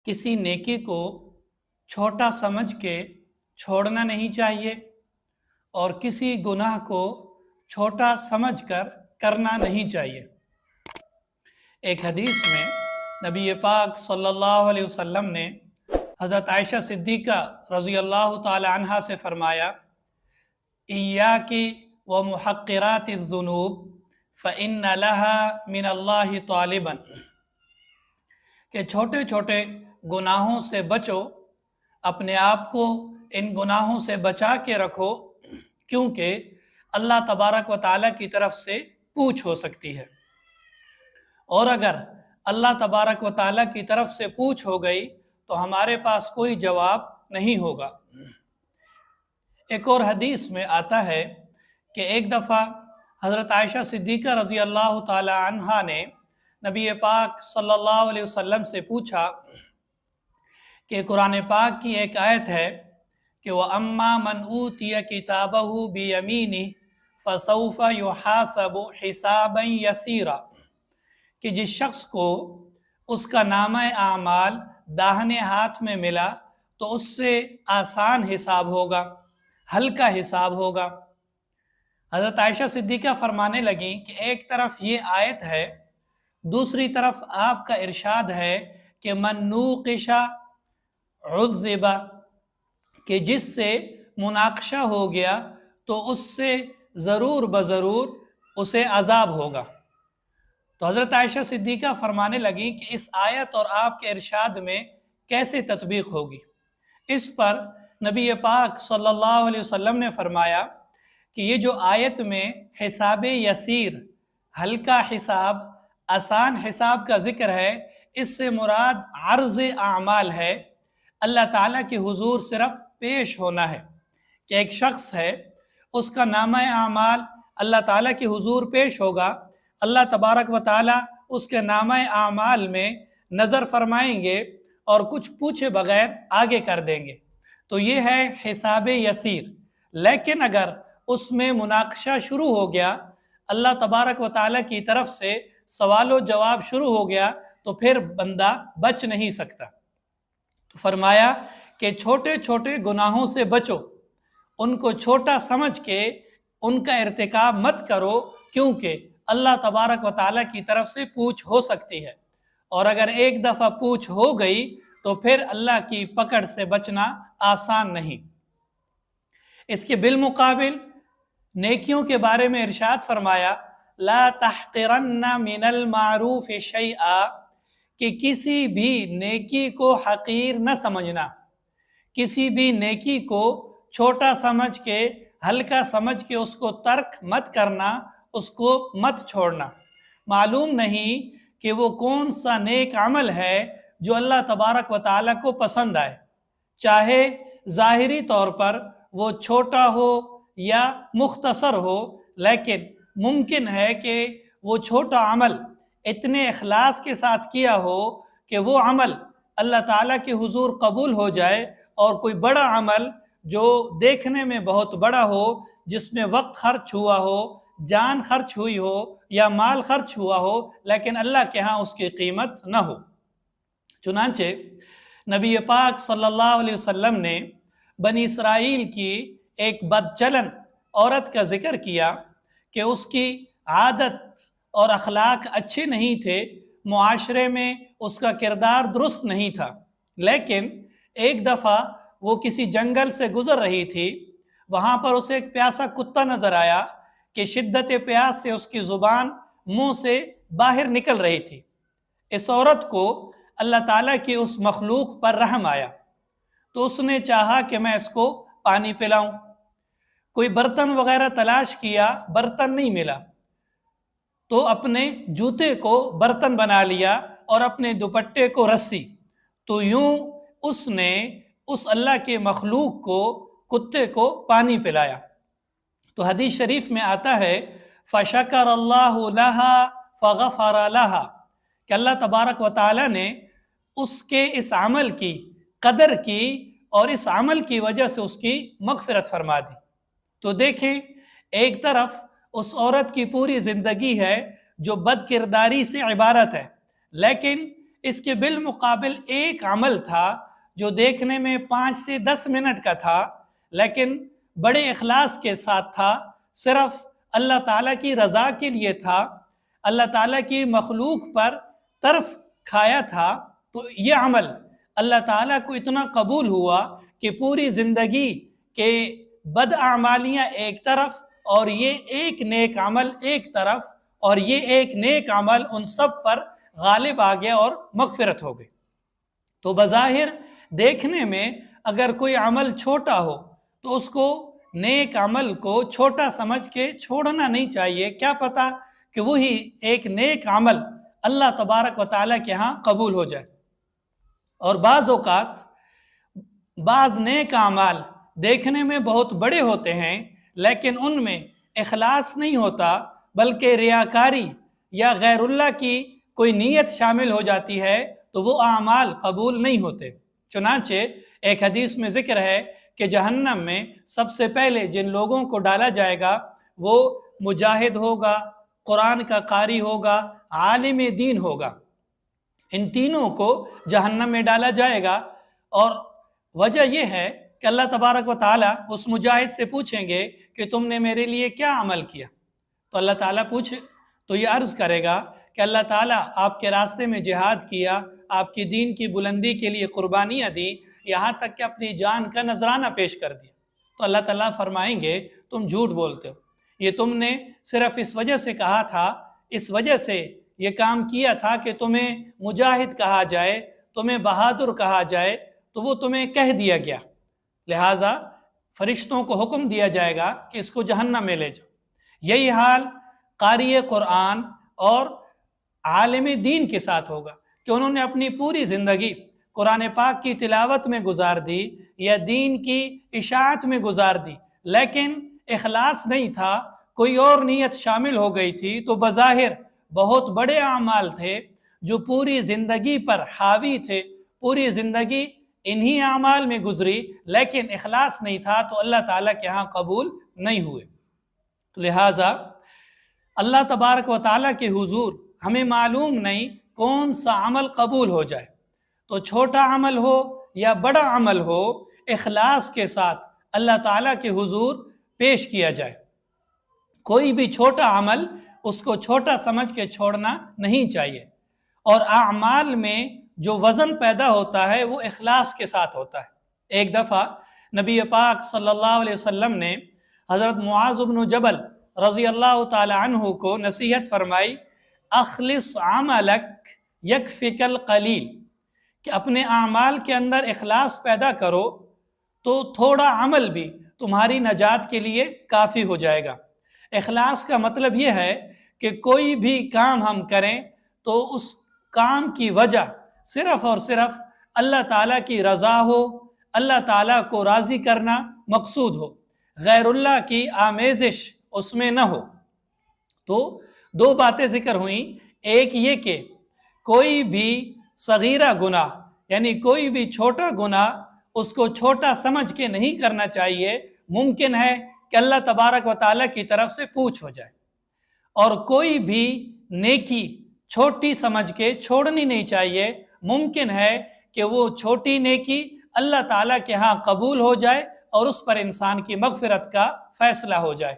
किसी नेकी को छोटा समझ के छोड़ना नहीं चाहिए और किसी गुनाह को छोटा समझकर करना नहीं चाहिए। एक हदीस में नबी पाक सल्लल्लाहु अलैहि वसल्लम ने हज़रत आयशा सिद्दीक़ा रज़ी अल्लाह ताला अन्हा से फरमाया, इय्याकी व मुहक्किरातिज़्ज़ुनूब फ़इन्न लहा मिनल्लाहि तालिबन, कि छोटे छोटे गुनाहों से बचो, अपने आप को इन गुनाहों से बचा के रखो, क्योंकि अल्लाह तबारक व ताला की तरफ से पूछ हो सकती है, और अगर अल्लाह तबारक व ताला की तरफ से पूछ हो गई तो हमारे पास कोई जवाब नहीं होगा। एक और हदीस में आता है कि एक दफ़ा हज़रत आयशा सिद्दीक़ा रज़ी अल्लाह ताला अन्हा ने नबी पाक सल्लल्लाहु अलैहि वसल्लम से पूछा कि कुरान पाक की एक आयत है कि वह अम्मा मन ऊतिया किताबहु बियमीनी फसौफ युहासबु हिसाबन यसीरा, कि जिस शख्स को उसका नामा आमाल दाहिने हाथ में मिला तो उससे आसान हिसाब होगा, हल्का हिसाब होगा। हज़रत आयशा सिद्दीक़ा फरमाने लगी कि एक तरफ ये आयत है, दूसरी तरफ आपका इरशाद है कि मन नूक़िशा उज़्ज़िबा, कि जिससे मुनाक़शा हो गया तो उससे ज़रूर बज़रूर उसे अज़ाब होगा। तो हज़रत आयशा सिद्दीक़ा फरमाने लगी कि इस आयत और आपके इरशाद में कैसे तत्बीक़ होगी। इस पर नबी पाक सल्लल्लाहु अलैहि वसल्लम ने फरमाया कि ये जो आयत में हिसाब यसीर, हल्का हिसाब, आसान हिसाब का ज़िक्र है, इससे मुराद अर्ज़ आमाल है, अल्लाह ताला के हुजूर सिर्फ पेश होना है। कि एक शख्स है, उसका नामा आमाल अल्लाह ताला के हुजूर पेश होगा, अल्लाह तबारक व ताला उसके नामा आमाल में नज़र फरमाएंगे और कुछ पूछे बगैर आगे कर देंगे। तो ये है हिसाब यसीर। लेकिन अगर उसमें मुनाक़शा शुरू हो गया, अल्लाह तबारक व ताला की तरफ से सवाल जवाब शुरू हो गया, तो फिर बंदा बच नहीं सकता। तो फरमाया कि छोटे छोटे गुनाहों से बचो, उनको छोटा समझ के उनका इर्तिकाब मत करो, क्योंकि अल्लाह तबारक व ताला की तरफ से पूछ हो सकती है, और अगर एक दफ़ा पूछ हो गई तो फिर अल्लाह की पकड़ से बचना आसान नहीं। इसके बिलमुकाबिल नेकियों के बारे में इरशाद फरमाया, ला तहक़िरन्ना मिनल मारूफ़ शैआ, कि किसी भी नेकी को हक़ीर न समझना, किसी भी नेकी को छोटा समझ के, हल्का समझ के उसको तर्क मत करना, उसको मत छोड़ना। मालूम नहीं कि वो कौन सा नेक अमल है जो अल्लाह तबारक व ताला को पसंद आए, चाहे ज़ाहिरी तौर पर वो छोटा हो या मुख्तसर हो, लेकिन मुमकिन है कि वो छोटा अमल इतने इखलास के साथ किया हो कि वो अमल अल्लाह ताला के हुजूर कबूल हो जाए, और कोई बड़ा अमल जो देखने में बहुत बड़ा हो, जिसमें वक्त खर्च हुआ हो, जान खर्च हुई हो या माल खर्च हुआ हो, लेकिन अल्लाह के यहाँ उसकी कीमत न हो। चुनांचे नबी पाक सल्लल्लाहु अलैहि वसल्लम ने बनी इसराइल की एक बदचलन औरत का जिक्र किया कि उसकी आदत और अखलाक अच्छे नहीं थे, मुआशरे में उसका किरदार दुरुस्त नहीं था। लेकिन एक दफ़ा वो किसी जंगल से गुज़र रही थी, वहाँ पर उसे एक प्यासा कुत्ता नज़र आया कि शिद्दत प्यास से उसकी ज़ुबान मुंह से बाहर निकल रही थी। इस औरत को अल्लाह ताला की उस मखलूक पर रहम आया, तो उसने चाहा कि मैं इसको पानी पिलाऊं। कोई बर्तन वगैरह तलाश किया, बर्तन नहीं मिला, तो अपने जूते को बर्तन बना लिया और अपने दुपट्टे को रस्सी। तो यूं उसने उस अल्लाह के मखलूक को, कुत्ते को पानी पिलाया। तो हदीस शरीफ में आता है, फ़शकर अल्लाहु लहा फ़ग़फ़र लहा, कि अल्लाह तबारक व ताला ने उसके इस अमल की कदर की और इस अमल की वजह से उसकी मग़फ़िरत फरमा दी। तो देखें, एक तरफ उस औरत की पूरी ज़िंदगी है जो बदकिरदारी से इबारत है, लेकिन اس کے بالمقابل ایک عمل تھا جو دیکھنے میں 5 سے 10 منٹ کا تھا لیکن بڑے اخلاص کے ساتھ تھا، صرف اللہ تعالیٰ کی رضا کے لیے تھا، اللہ تعالیٰ کی مخلوق پر ترس کھایا تھا، تو یہ عمل اللہ تعالیٰ کو اتنا قبول ہوا کہ پوری زندگی کے بد اعمالیاں ایک طرف اور یہ ایک نیک عمل ایک طرف، اور یہ ایک نیک عمل ان سب پر غالب آ گیا اور مغفرت ہو گئی۔ تو بظاہر دیکھنے میں اگر کوئی عمل چھوٹا ہو تو اس کو نیک عمل کو چھوٹا سمجھ کے چھوڑنا نہیں چاہیے، کیا پتہ کہ وہی ایک نیک عمل اللہ تبارک و تعالیٰ کے ہاں قبول ہو جائے۔ اور بعض اوقات بعض نیک اعمال دیکھنے میں بہت بڑے ہوتے ہیں لیکن ان میں اخلاص نہیں ہوتا، بلکہ ریاکاری یا غیر اللہ کی کوئی نیت شامل ہو جاتی ہے تو وہ اعمال قبول نہیں ہوتے۔ چنانچہ ایک حدیث میں ذکر ہے کہ جہنم میں سب سے پہلے جن لوگوں کو ڈالا جائے گا وہ مجاہد ہوگا، قرآن کا قاری ہوگا، عالم دین ہوگا۔ ان تینوں کو جہنم میں ڈالا جائے گا، اور وجہ یہ ہے کہ اللہ تبارک و تعالیٰ اس مجاہد سے پوچھیں گے کہ تم نے میرے لیے کیا عمل کیا؟ تو اللہ تعالیٰ تو یہ عرض کرے گا کہ اللہ تعالیٰ آپ کے راستے میں جہاد کیا، آپ کی دین کی بلندی کے لیے قربانیاں دی، یہاں تک کہ اپنی جان کا نذرانہ پیش کر دیا۔ تو اللہ تعالیٰ فرمائیں گے تم جھوٹ بولتے ہو، یہ تم نے صرف اس وجہ سے کہا تھا، اس وجہ سے یہ کام کیا تھا کہ تمہیں مجاہد کہا جائے، تمہیں بہادر کہا جائے، تو وہ تمہیں کہہ دیا گیا، لہٰذا فرشتوں کو حکم دیا جائے گا کہ اس کو جہنم میں لے جاؤ۔ یہی حال قاری قرآن اور عالم دین کے ساتھ ہوگا کہ انہوں نے اپنی پوری زندگی قرآن پاک کی تلاوت میں گزار دی یا دین کی اشاعت میں گزار دی، لیکن اخلاص نہیں تھا، کوئی اور نیت شامل ہو گئی تھی، تو بظاہر بہت بڑے اعمال تھے جو پوری زندگی پر حاوی تھے، پوری زندگی انہی اعمال میں گزری، لیکن اخلاص نہیں تھا تو اللہ تعالیٰ کے ہاں قبول نہیں ہوئے۔ تو لہٰذا اللہ تبارک و تعالیٰ کے حضور ہمیں معلوم نہیں کون سا عمل قبول ہو جائے، تو چھوٹا عمل ہو یا بڑا عمل ہو، اخلاص کے ساتھ اللہ تعالیٰ کے حضور پیش کیا جائے۔ کوئی بھی چھوٹا عمل اس کو چھوٹا سمجھ کے چھوڑنا نہیں چاہیے، اور اعمال میں جو وزن پیدا ہوتا ہے وہ اخلاص کے ساتھ ہوتا ہے۔ ایک دفعہ نبی پاک صلی اللہ علیہ وسلم نے حضرت معاذ بن جبل رضی اللہ تعالی عنہ کو نصیحت فرمائی، اخلص عملک یکفک القلیل، کہ اپنے اعمال کے اندر اخلاص پیدا کرو تو تھوڑا عمل بھی تمہاری نجات کے لیے کافی ہو جائے گا۔ اخلاص کا مطلب یہ ہے کہ کوئی بھی کام ہم کریں تو اس کام کی وجہ صرف اور صرف اللہ تعالیٰ کی رضا ہو، اللہ تعالیٰ کو راضی کرنا مقصود ہو، غیر اللہ کی آمیزش اس میں نہ ہو۔ تو دو باتیں ذکر ہوئیں، ایک یہ کہ کوئی بھی صغیرہ گناہ یعنی کوئی بھی چھوٹا گناہ اس کو چھوٹا سمجھ کے نہیں کرنا چاہیے، ممکن ہے کہ اللہ تبارک و تعالیٰ کی طرف سے پوچھ ہو جائے، اور کوئی بھی نیکی چھوٹی سمجھ کے چھوڑنی نہیں چاہیے، ممکن ہے کہ وہ چھوٹی نیکی اللہ تعالیٰ کے ہاں قبول ہو جائے اور اس پر انسان کی مغفرت کا فیصلہ ہو جائے۔